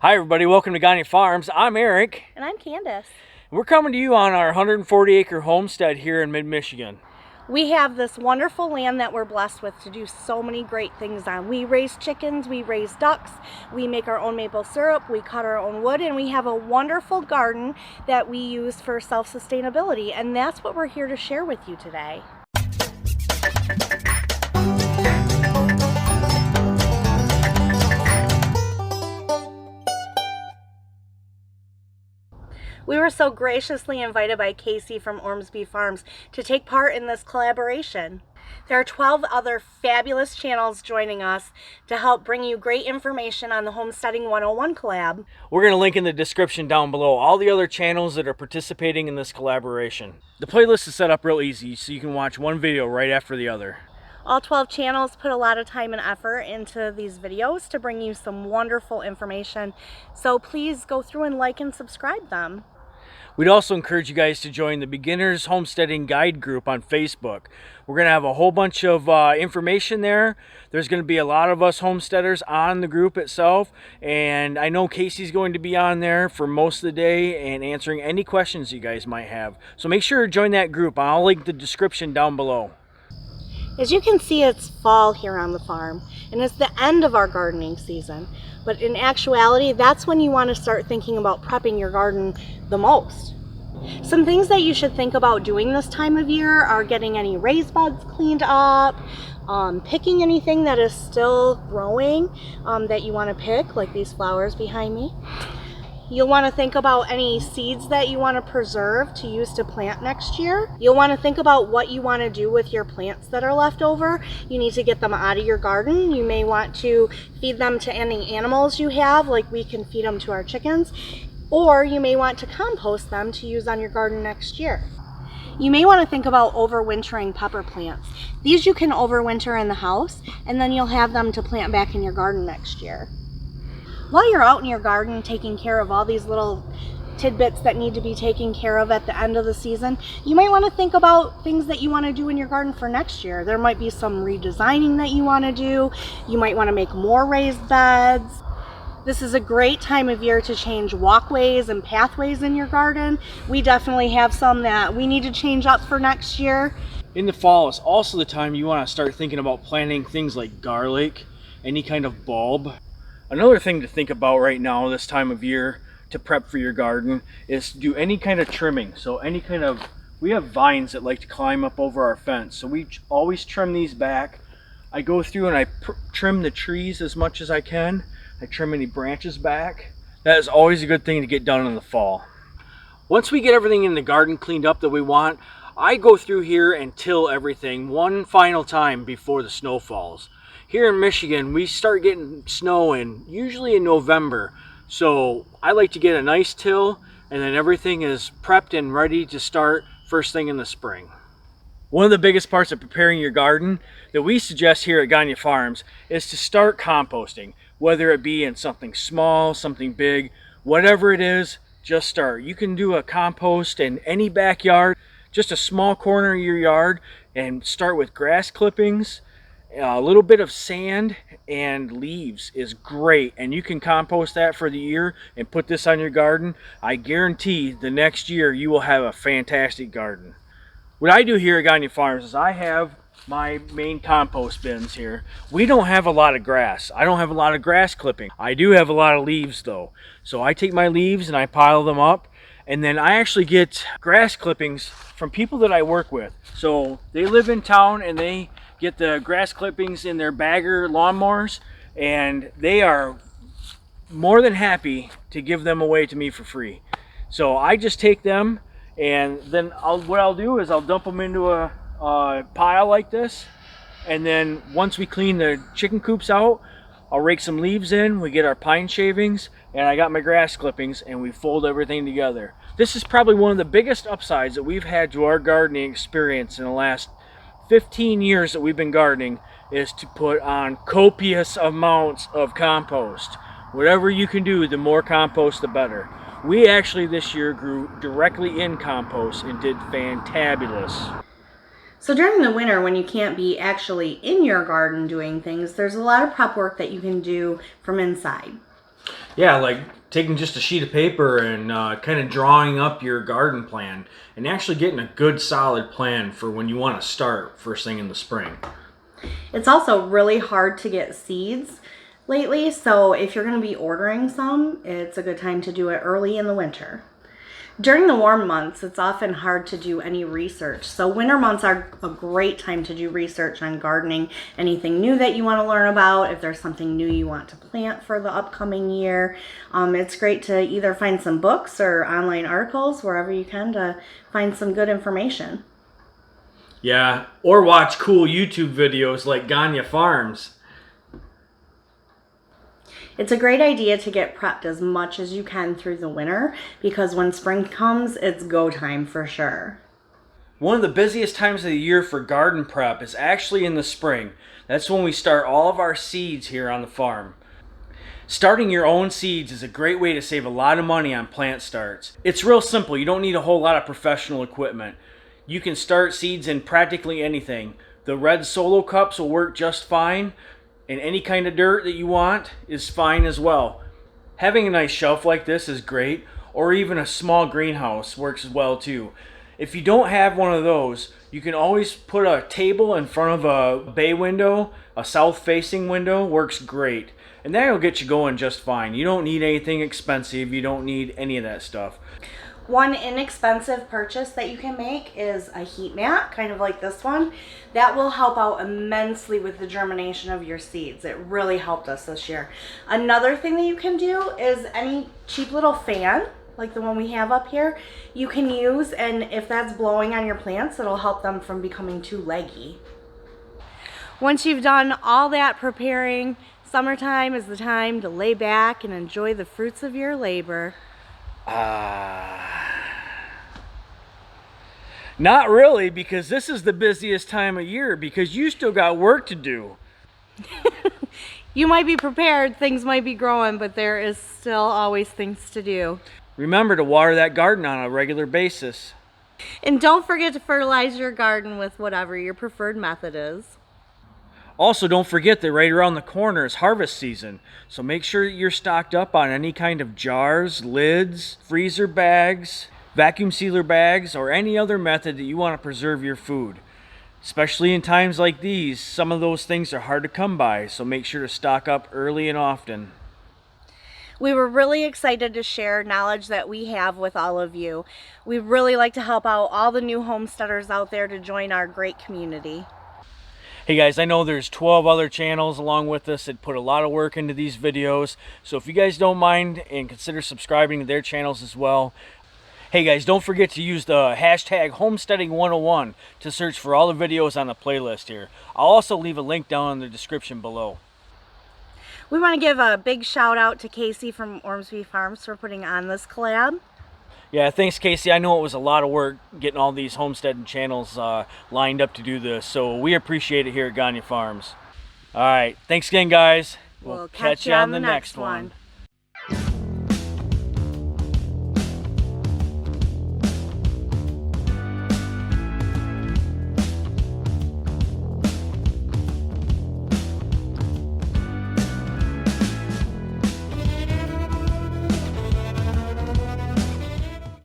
Hi everybody, welcome to Gagne Farms. I'm Eric. And I'm Candice. We're coming to you on our 140-acre homestead here in mid-Michigan. We have this wonderful land that we're blessed with to do so many great things on. We raise chickens, we raise ducks, we make our own maple syrup, we cut our own wood, and we have a wonderful garden that we use for self-sustainability. And that's what we're here to share with you today. We were so graciously invited by Cayce from Ormsby Farms to take part in this collaboration. There are 12 other fabulous channels joining us to help bring you great information on the Homesteading 101 collab. We're going to link in the description down below all the other channels that are participating in this collaboration. The playlist is set up real easy so you can watch one video right after the other. All 12 channels put a lot of time and effort into these videos to bring you some wonderful information. So please go through and like and subscribe them. We'd also encourage you guys to join the Beginners Homesteading Guide group on Facebook. We're going to have a whole bunch of information there. There's going to be a lot of us homesteaders on the group itself, and I know Casey's going to be on there for most of the day and answering any questions you guys might have. So make sure to join that group. I'll link the description down below. As you can see, it's fall here on the farm, and it's the end of our gardening season. But in actuality, that's when you want to start thinking about prepping your garden the most. Some things that you should think about doing this time of year are getting any raised beds cleaned up, picking anything that is still growing that you want to pick, like these flowers behind me. You'll want to think about any seeds that you want to preserve to use to plant next year. You'll want to think about what you want to do with your plants that are left over. You need to get them out of your garden. You may want to feed them to any animals you have, like we can feed them to our chickens. Or you may want to compost them to use on your garden next year. You may want to think about overwintering pepper plants. These you can overwinter in the house, and then you'll have them to plant back in your garden next year. While you're out in your garden taking care of all these little tidbits that need to be taken care of at the end of the season, you might want to think about things that you want to do in your garden for next year. There might be some redesigning that you want to do. You might want to make more raised beds. This is a great time of year to change walkways and pathways in your garden. We definitely have some that we need to change up for next year. In the fall is also the time you want to start thinking about planting things like garlic, any kind of bulb. Another thing to think about right now this time of year to prep for your garden is to do any kind of trimming. So we have vines that like to climb up over our fence. So we always trim these back. I go through and I trim the trees as much as I can. I trim any branches back. That is always a good thing to get done in the fall. Once we get everything in the garden cleaned up that we want, I go through here and till everything one final time before the snow falls. Here in Michigan, we start getting snow usually in November. So I like to get a nice till, and then everything is prepped and ready to start first thing in the spring. One of the biggest parts of preparing your garden that we suggest here at Gagne Farms is to start composting. Whether it be in something small, something big, whatever it is, just start. You can do a compost in any backyard, just a small corner of your yard, and start with grass clippings. A little bit of sand and leaves is great, and you can compost that for the year and put this on your garden. I guarantee the next year you will have a fantastic garden. What I do here at Gagne Farms is I have my main compost bins here. We don't have a lot of grass. I don't have a lot of grass clipping. I do have a lot of leaves though. So I take my leaves and I pile them up, and then I actually get grass clippings from people that I work with. So they live in town and they get the grass clippings in their bagger lawnmowers, and they are more than happy to give them away to me for free. So I just take them, and then what I'll do is I'll dump them into a pile like this, and then once we clean the chicken coops out, I'll rake some leaves in, we get our pine shavings, and I got my grass clippings, and we fold everything together. This is probably one of the biggest upsides that we've had to our gardening experience in the last 15 years that we've been gardening, is to put on copious amounts of compost. Whatever you can do, the more compost the better. We actually this year grew directly in compost and did fantabulous. So during the winter, when you can't be actually in your garden doing things, there's a lot of prep work that you can do from inside. Yeah, like taking just a sheet of paper and kind of drawing up your garden plan and actually getting a good solid plan for when you want to start first thing in the spring. It's also really hard to get seeds lately, so if you're going to be ordering some, it's a good time to do it early in the winter. During the warm months, it's often hard to do any research. So winter months are a great time to do research on gardening, anything new that you want to learn about, if there's something new you want to plant for the upcoming year. It's great to either find some books or online articles, wherever you can, to find some good information. Yeah, or watch cool YouTube videos like Gagne Farms. It's a great idea to get prepped as much as you can through the winter, because when spring comes, it's go time for sure. One of the busiest times of the year for garden prep is actually in the spring. That's when we start all of our seeds here on the farm. Starting your own seeds is a great way to save a lot of money on plant starts. It's real simple. You don't need a whole lot of professional equipment. You can start seeds in practically anything. The red solo cups will work just fine. And any kind of dirt that you want is fine as well. Having a nice shelf like this is great, or even a small greenhouse works as well too. If you don't have one of those, you can always put a table in front of a bay window. A south-facing window works great, and that'll get you going just fine. You don't need anything expensive. You don't need any of that stuff. One inexpensive purchase that you can make is a heat mat, kind of like this one. That will help out immensely with the germination of your seeds. It really helped us this year. Another thing that you can do is any cheap little fan, like the one we have up here, you can use, and if that's blowing on your plants, it'll help them from becoming too leggy. Once you've done all that preparing, summertime is the time to lay back and enjoy the fruits of your labor. Not really, because this is the busiest time of year, because you still got work to do. You might be prepared, things might be growing, but there is still always things to do. Remember to water that garden on a regular basis. And don't forget to fertilize your garden with whatever your preferred method is. Also, don't forget that right around the corner is harvest season, so make sure that you're stocked up on any kind of jars, lids, freezer bags, vacuum sealer bags, or any other method that you want to preserve your food. Especially in times like these, some of those things are hard to come by, so make sure to stock up early and often. We were really excited to share knowledge that we have with all of you. We really like to help out all the new homesteaders out there to join our great community. Hey guys, I know there's 12 other channels along with us that put a lot of work into these videos, so if you guys don't mind and consider subscribing to their channels as well. Hey guys, don't forget to use the hashtag homesteading101 to search for all the videos on the playlist here. I'll also leave a link down in the description below. We want to give a big shout out to Cayce from Ormsby Farms for putting on this collab. Yeah, thanks Cayce. I know it was a lot of work getting all these homesteading channels lined up to do this, so we appreciate it here at Gagne Farms. All right, thanks again guys. We'll catch you on the next one.